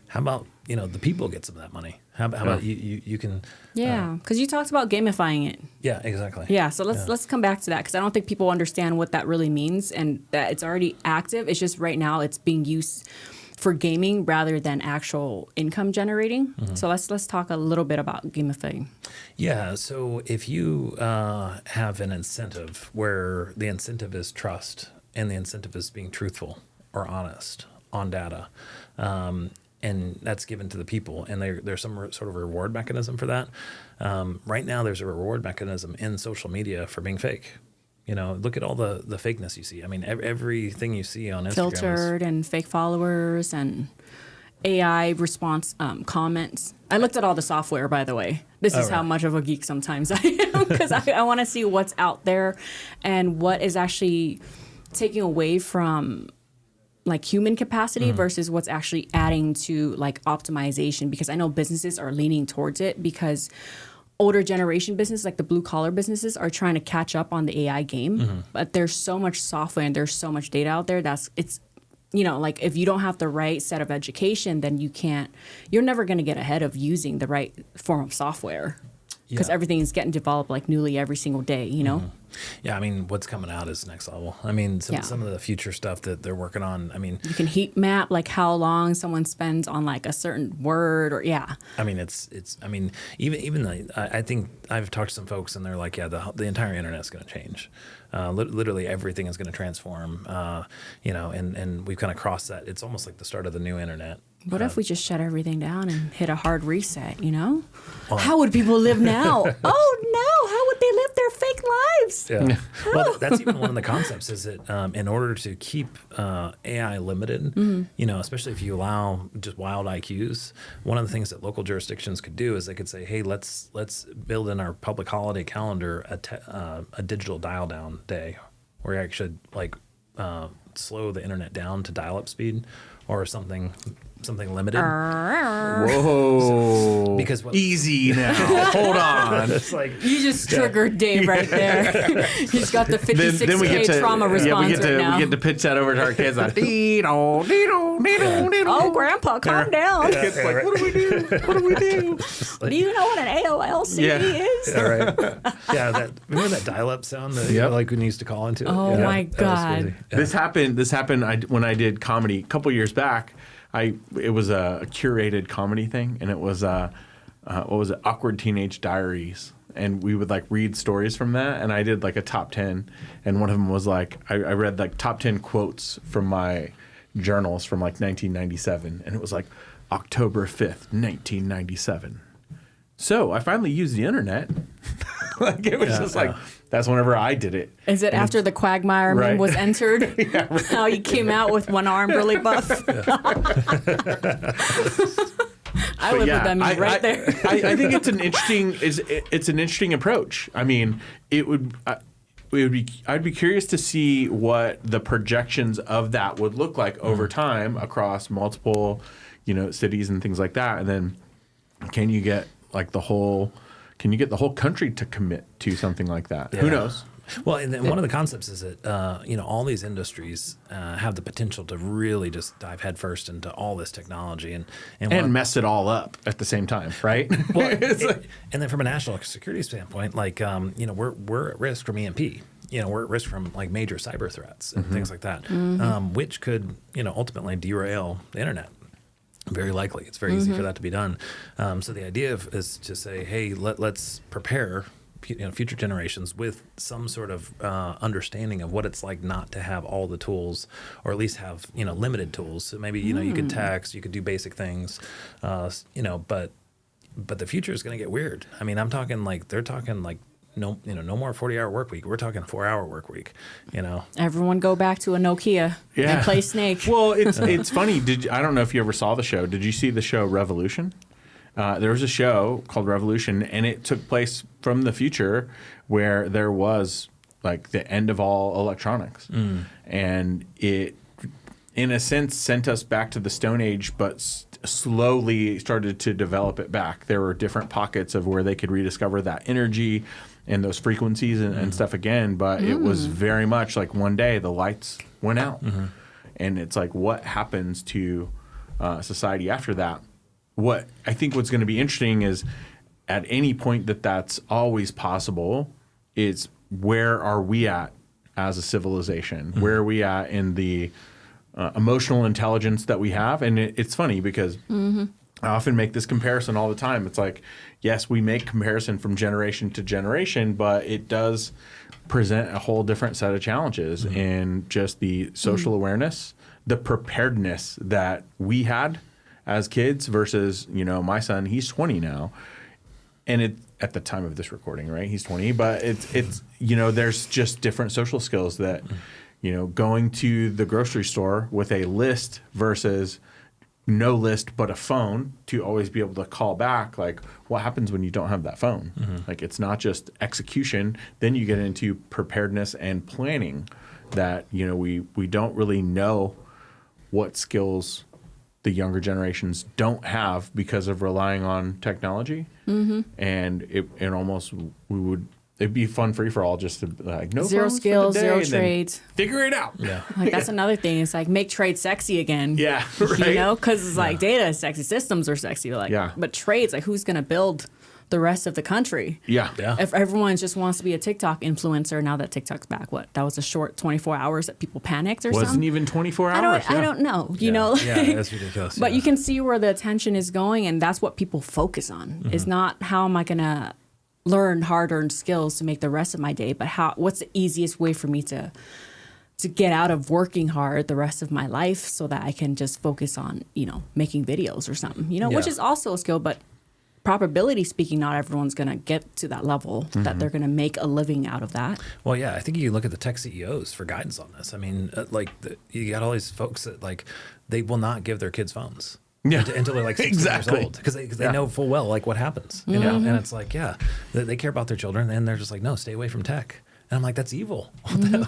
how about, the people get some of that money? How about you can... Yeah, because you talked about gamifying it. Yeah, exactly. Yeah, so let's come back to that, because I don't think people understand what that really means and that it's already active. It's just right now it's being used for gaming rather than actual income generating. So let's talk a little bit about gamifying. Yeah, so if you have an incentive where the incentive is trust and the incentive is being truthful or honest on data, and that's given to the people, and there's some sort of reward mechanism for that. Right now, there's a reward mechanism in social media for being fake. Look at all the fakeness you see. I mean, everything you see on Instagram filtered and fake followers and AI response comments. I looked at all the software, by the way. This is how much of a geek sometimes I am, because I want to see what's out there and what is actually taking away from like human capacity versus what's actually adding to like optimization, because I know businesses are leaning towards it because older generation business, like the blue collar businesses, are trying to catch up on the AI game. But there's so much software and there's so much data out there like if you don't have the right set of education, then you're never going to get ahead of using the right form of software, because everything is getting developed like newly every single day, Yeah, I mean, what's coming out is next level. I mean, some of the future stuff that they're working on, I mean... You can heat map, like, how long someone spends on, like, a certain word or, I mean, I mean, even I think I've talked to some folks and they're like, yeah, the entire internet's going to change. Literally everything is going to transform, you know, and we've kind of crossed that. It's almost like the start of the new internet. What if we just shut everything down and hit a hard reset, you know? How would people live now? Oh, no. How would they live their fake lives? Yeah. Well, that's even one of the concepts is that in order to keep AI limited, you know, especially if you allow just wild IQs, one of the things that local jurisdictions could do is they could say, hey, let's build in our public holiday calendar a digital dial down day where you actually like slow the internet down to dial-up speed or something limited. Whoa. Because easy now. Hold on. It's like you just triggered Dave right there. He's got the 56K trauma response now. We get to pitch that over to our kids like, dee-do, dee-do, dee-do, dee-do. Oh, Grandpa, calm down. It's like, what do we do? What do we do? Do you know what an AOL CD is? Yeah, right. Yeah, remember that dial-up sound that you know, like when you used to call into it? Oh, my God. Yeah. This happened when I did comedy a couple years back. It was a curated comedy thing, and it was what was it? Awkward Teenage Diaries, and we would like read stories from that, and I did like a top 10, and one of them was like I read like top 10 quotes from my journals from like 1997, and it was like October 5th, 1997. So I finally used the internet. Like it was just like that's whenever I did it. Is it after the Quagmire meme was entered? Yeah, right. How you came out with one arm really buff? I live with that meme right there. I think it's an interesting approach. I mean, I'd be curious to see what the projections of that would look like over time across multiple, you know, cities and things like that. And then can you get like the whole country to commit to something like that? Yeah. Who knows? Well, and then one of the concepts is that you know, all these industries have the potential to really just dive headfirst into all this technology and mess it all up at the same time, right? Well, and then from a national security standpoint, like you know, we're at risk from EMP. You know, we're at risk from like major cyber threats and things like that, which could, you know, ultimately derail the internet. Very likely. It's very easy for that to be done. So the idea is to say, hey, let's prepare, you know, future generations with some sort of understanding of what it's like not to have all the tools, or at least have, you know, limited tools. So maybe, you know, you could text, you could do basic things, you know, but the future is going to get weird. I mean, they're talking like, no more 40-hour work week. We're talking 4-hour work week, you know. Everyone go back to a Nokia and play Snake. Well, it's funny. I don't know if you ever saw the show. Did you see the show Revolution? There was a show called Revolution, and it took place from the future where there was like the end of all electronics. And it, in a sense, sent us back to the Stone Age, but slowly started to develop it back. There were different pockets of where they could rediscover that energy and those frequencies and stuff again, but it was very much like one day the lights went out. And it's like, what happens to society after that? What I think what's going to be interesting is at any point that's always possible is where are we at as a civilization? Where are we at in the emotional intelligence that we have? And it's funny because I often make this comparison all the time. It's like, yes, we make comparison from generation to generation, but it does present a whole different set of challenges in just the social awareness, the preparedness that we had as kids versus, you know, my son, he's 20 now. And at the time of this recording, right? He's 20, but it's you know, there's just different social skills that, you know, going to the grocery store with a list versus no list but a phone to always be able to call back. Like, what happens when you don't have that phone? Like, it's not just execution. Then you get into preparedness and planning that, you know, we don't really know what skills the younger generations don't have because of relying on technology. And it almost it'd be fun free for all just to like no zero skills, zero trades. Figure it out. Yeah. Like that's another thing. It's like make trade sexy again. Yeah. Right. You know, because it's like data is sexy, systems are sexy. Like, but trades, like who's gonna build the rest of the country. Yeah. If everyone just wants to be a TikTok influencer, now that TikTok's back, that was a short 24 hours that people panicked or Wasn't something? even 24 hours. I don't know. You know, Yeah, that's ridiculous. but you can see where the attention is going, and that's what people focus on. It's not how am I going to learn hard-earned skills to make the rest of my day, but what's the easiest way for me to get out of working hard the rest of my life so that I can just focus on, making videos or something, which is also a skill, but probability speaking, not everyone's going to get to that level that they're going to make a living out of that. Well, yeah, I think you look at the tech CEOs for guidance on this. I mean, you got all these folks that they will not give their kids phones. Yeah. Until they're like 16 years old, because they know full well what happens, you know. And it's they care about their children, and they're just like, no, stay away from tech. And I'm like, that's evil.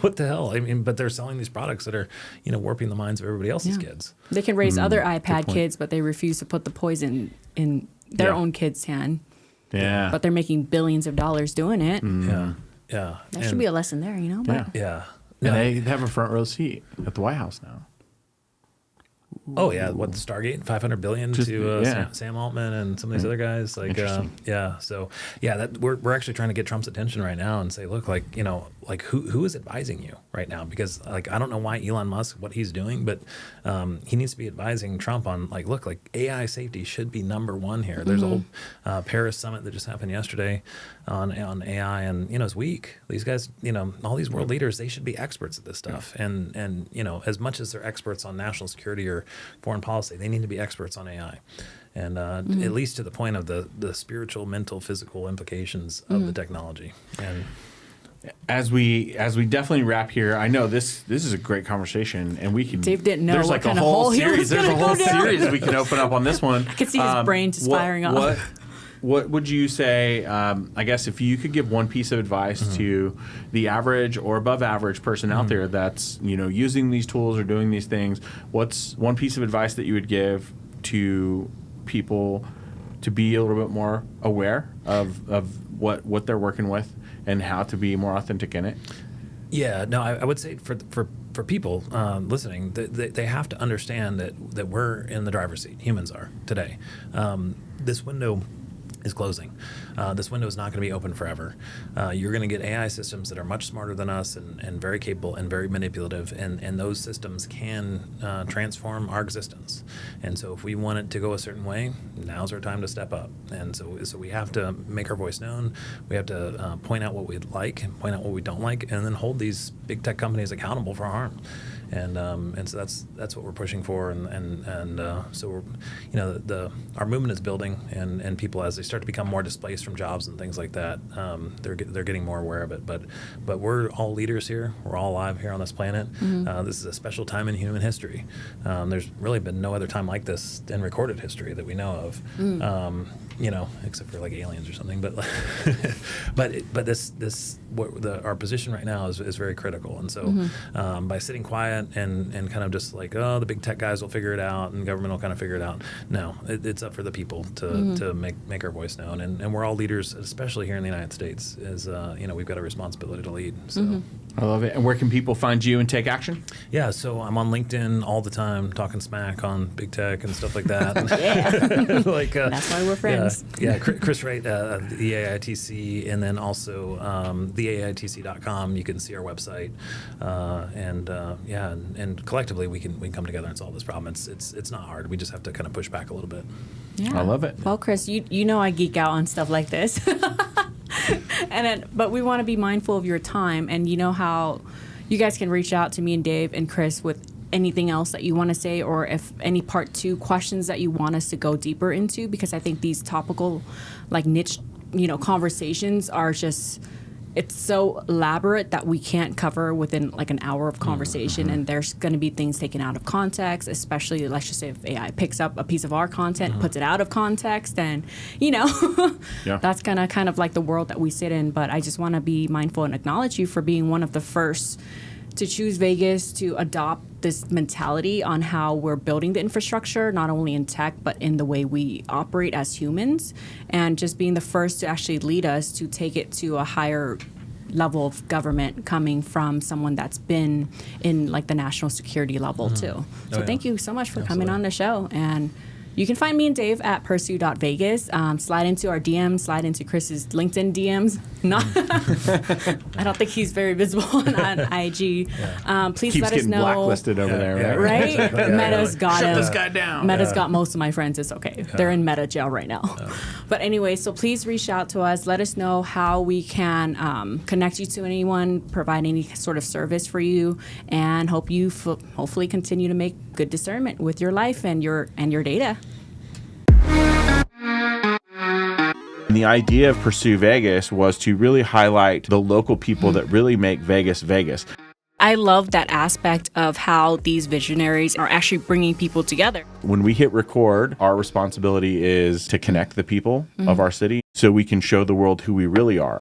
What the hell? I mean, but they're selling these products that are, warping the minds of everybody else's kids. They can raise other iPad kids, but they refuse to put the poison in their own kid's hand. Yeah. But they're making billions of dollars doing it. Yeah. That should be a lesson there, But Yeah. And they have a front row seat at the White House now. Oh yeah, what the Stargate, $500 billion to Sam Altman and some of these other guys. That we're actually trying to get Trump's attention right now and say, look, who is advising you right now? Because I don't know why Elon Musk, what he's doing, but he needs to be advising Trump on AI safety should be number one here. There's a whole Paris summit that just happened yesterday on AI, and it's weak. These guys, all these world leaders, they should be experts at this stuff, and as much as they're experts on national security or foreign policy, they need to be experts on AI, and at least to the point of the spiritual, mental, physical implications of the technology. And as we definitely wrap here, I know this is a great conversation, and we can. Dave didn't know there's what a kind of whole hole he series. was There's a gonna whole go down. series we can open up on this one. I could see his brain just firing off. What would you say, I guess, if you could give one piece of advice to the average or above average person out there that's, using these tools or doing these things, what's one piece of advice that you would give to people to be a little bit more aware of what they're working with and how to be more authentic in it? Yeah, no, I would say for people listening, they have to understand that we're in the driver's seat. Humans are today. This window is closing. This window is not going to be open forever. You're going to get AI systems that are much smarter than us and very capable and very manipulative, and those systems can transform our existence. And so if we want it to go a certain way, now's our time to step up. And so we have to make our voice known. We have to point out what we like and point out what we don't like, and then hold these big tech companies accountable for harm. And so that's what we're pushing for, and so we're, our movement is building, and people, as they start to become more displaced from jobs and things like that, they're getting more aware of it. But we're all leaders here. We're all alive here on this planet. This is a special time in human history. There's really been no other time like this in recorded history that we know of. Except for aliens or something. But our position right now is very critical. And so by sitting quiet and kind of just the big tech guys will figure it out and government will kind of figure it out. No, it's up for the people to make our voice known. And we're all leaders, especially here in the United States. We've got a responsibility to lead. So. I love it. And where can people find you and take action? Yeah, so I'm on LinkedIn all the time, talking smack on big tech and stuff like that. That's why we're friends. Chris Wright, the AITC, and then also theaitc.com. You can see our website, and collectively we can come together and solve this problem. It's not hard. We just have to kind of push back a little bit. Yeah. I love it. Well, Chris, you know I geek out on stuff like this. But we want to be mindful of your time, and you know how you guys can reach out to me and Dave and Chris with anything else that you want to say, or if any part 2 questions that you want us to go deeper into, because I think these topical niche conversations are just, it's so elaborate that we can't cover within an hour of conversation, and there's going to be things taken out of context, especially, let's just say, if AI picks up a piece of our content, puts it out of context, and that's kind of the world that we sit in. But I just want to be mindful and acknowledge you for being one of the first to choose Vegas to adopt this mentality on how we're building the infrastructure, not only in tech, but in the way we operate as humans, and just being the first to actually lead us to take it to a higher level of government, coming from someone that's been in the national security level too. So thank you so much for coming on the show, and You can find me and Dave at pursue.vegas. Slide into our DMs, slide into Chris's LinkedIn DMs. Not, I don't think he's very visible on IG. Please Keeps let us getting know. blacklisted over there, right? Right? Meta's got him. Shut this guy down. Meta's got most of my friends. It's okay. They're in Meta jail right now. But anyway, so please reach out to us. Let us know how we can connect you to anyone, provide any sort of service for you, and hope you hopefully continue to make good discernment with your life and your data. The idea of Pursue Vegas was to really highlight the local people that really make Vegas, Vegas. I love that aspect of how these visionaries are actually bringing people together. When we hit record, our responsibility is to connect the people of our city so we can show the world who we really are.